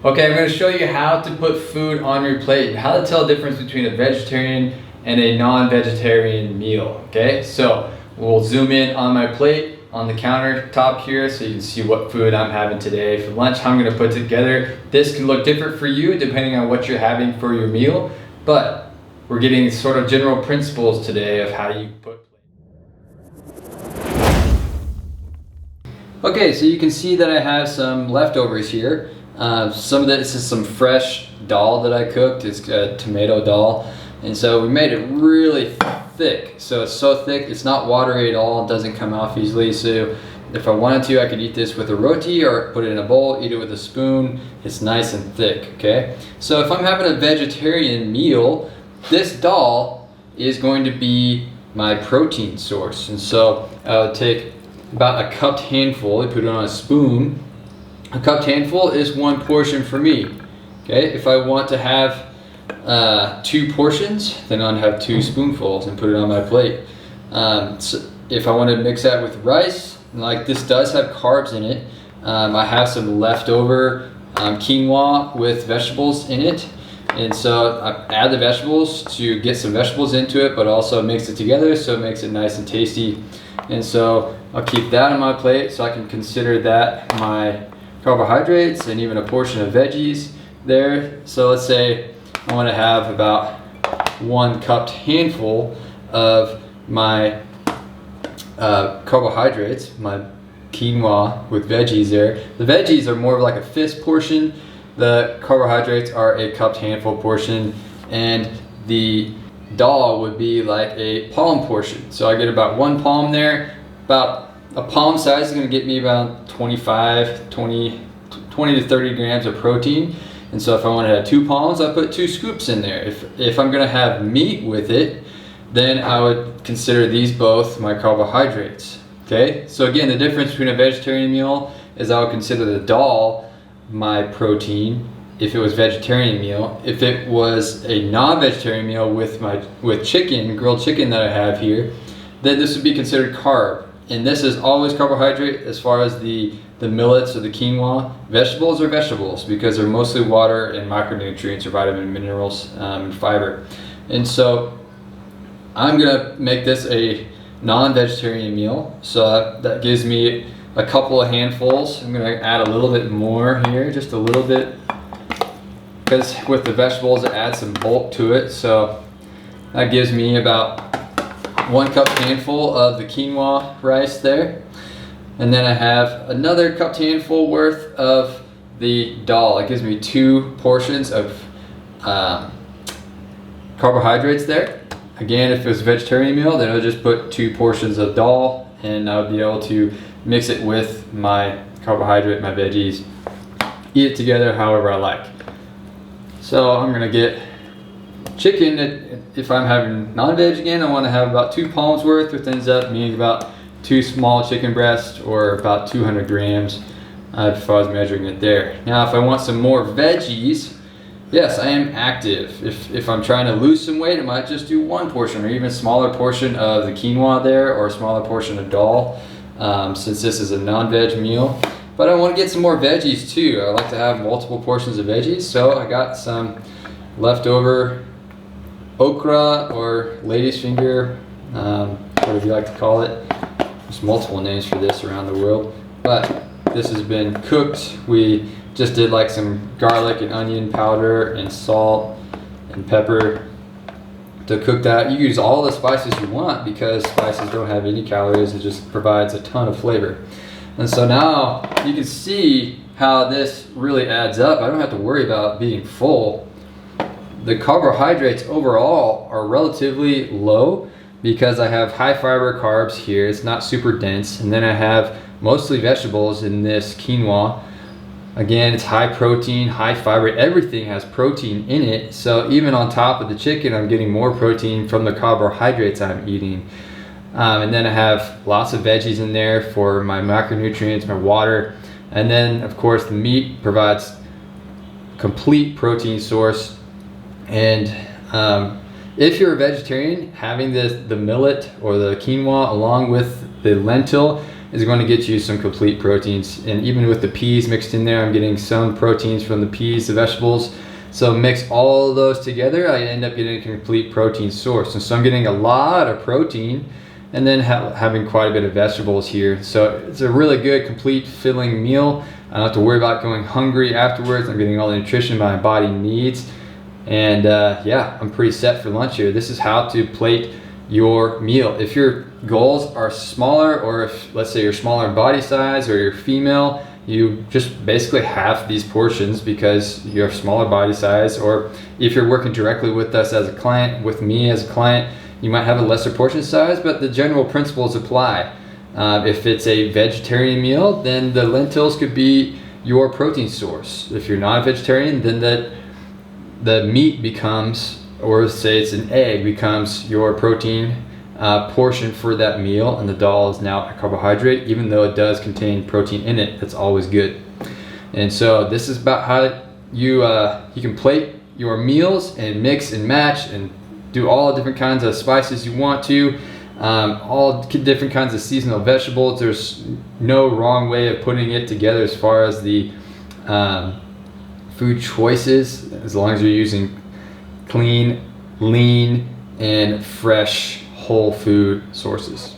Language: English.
Okay, I'm going to show you how to put food on your plate and how to tell the difference between a vegetarian and a non-vegetarian meal. Okay, so we'll zoom in on my plate on the countertop here so you can see what food I'm having today for lunch, how I'm going to put together. This can look different for you depending on what you're having for your meal, but we're getting sort of general principles today of how you put. Okay, so you can see that I have some leftovers here. Some of this is some fresh dal that I cooked. It's a tomato dal, and so we made it really thick. So it's so thick, it's not watery at all. It doesn't come off easily. So if I wanted to, I could eat this with a roti or put it in a bowl, eat it with a spoon. It's nice and thick. Okay. So if I'm having a vegetarian meal, this dal is going to be my protein source, and so I'll take about a cupped handful. I put it on a spoon. A cupped handful is one portion for me. Okay, if I want to have 2 portions, then I'll have 2 spoonfuls and put it on my plate. So if I want to mix that with rice, like this does have carbs in it, I have some leftover quinoa with vegetables in it, and so I add the vegetables to get some vegetables into it, but also mix it together so it makes it nice and tasty. And so I'll keep that on my plate so I can consider that my carbohydrates and even a portion of veggies there. So let's say I want to have about 1 cupped handful of my carbohydrates, my quinoa with veggies there. The veggies are more of like a fist portion. The carbohydrates are a cupped handful portion, and the dal would be like a palm portion. So I get about 1 palm there. About a palm size is going to get me about 20 to 30 grams of protein. And so if I want to have 2 palms, I put 2 scoops in there. If I'm going to have meat with it, then I would consider these both my carbohydrates. Okay, so again, the difference between a vegetarian meal is I would consider the dal my protein if it was vegetarian meal. If it was a non-vegetarian meal with chicken, grilled chicken that I have here, then this would be considered carb. And this is always carbohydrate as far as the millets or the quinoa. Vegetables are vegetables because they're mostly water and micronutrients or vitamin, minerals, and fiber. And so I'm gonna make this a non-vegetarian meal. So that gives me a couple of handfuls. I'm gonna add a little bit more here, just a little bit, because with the vegetables it adds some bulk to it. So that gives me about 1 cup handful of the quinoa rice there. And then I have another cupped handful worth of the dal. It gives me 2 portions of carbohydrates there. Again, if it was a vegetarian meal, then I would just put 2 portions of dal, and I would be able to mix it with my carbohydrate, my veggies, eat it together however I like. So I'm gonna get chicken. If I'm having non-veg again, I want to have about 2 palms worth, which ends up being about 2 small chicken breasts or about 200 grams if I was measuring it there. Now if I want some more veggies, yes, I am active. If I'm trying to lose some weight, I might just do 1 portion or even a smaller portion of the quinoa there or a smaller portion of dal, since this is a non-veg meal. But I want to get some more veggies too. I like to have multiple portions of veggies, so I got some leftover okra or lady's finger, whatever you like to call it. There's multiple names for this around the world, but this has been cooked. We just did like some garlic and onion powder and salt and pepper to cook that. You use all the spices you want because spices don't have any calories. It just provides a ton of flavor. And so now you can see how this really adds up. I don't have to worry about being full. The carbohydrates overall are relatively low because I have high fiber carbs here. It's not super dense. And then I have mostly vegetables in this quinoa. Again, it's high protein, high fiber. Everything has protein in it. So even on top of the chicken, I'm getting more protein from the carbohydrates I'm eating. And then I have lots of veggies in there for my macronutrients, my water. And then of course the meat provides complete protein source. And if you're a vegetarian, having the millet or the quinoa along with the lentil is going to get you some complete proteins. And even with the peas mixed in there, I'm getting some proteins from the peas, the vegetables. So mix all of those together, I end up getting a complete protein source. And so I'm getting a lot of protein and then having quite a bit of vegetables here. So it's a really good, complete, filling meal. I don't have to worry about going hungry afterwards. I'm getting all the nutrition my body needs. And yeah, I'm pretty set for lunch here. This is how to plate your meal. If your goals are smaller, or if, let's say, you're smaller body size or you're female, you just basically have these portions because you're smaller body size. Or if you're working directly with us as a client, with me as a client, you might have a lesser portion size, but the general principles apply. If it's a vegetarian meal, then the lentils could be your protein source. If you're not a vegetarian, then the meat becomes, or say it's an egg, becomes your protein portion for that meal, and the dal is now a carbohydrate. Even though it does contain protein in it, that's always good. And so this is about how you can plate your meals and mix and match and do all different kinds of spices you want to, all different kinds of seasonal vegetables. There's no wrong way of putting it together as far as the food choices, as long as you're using clean, lean, and fresh whole food sources.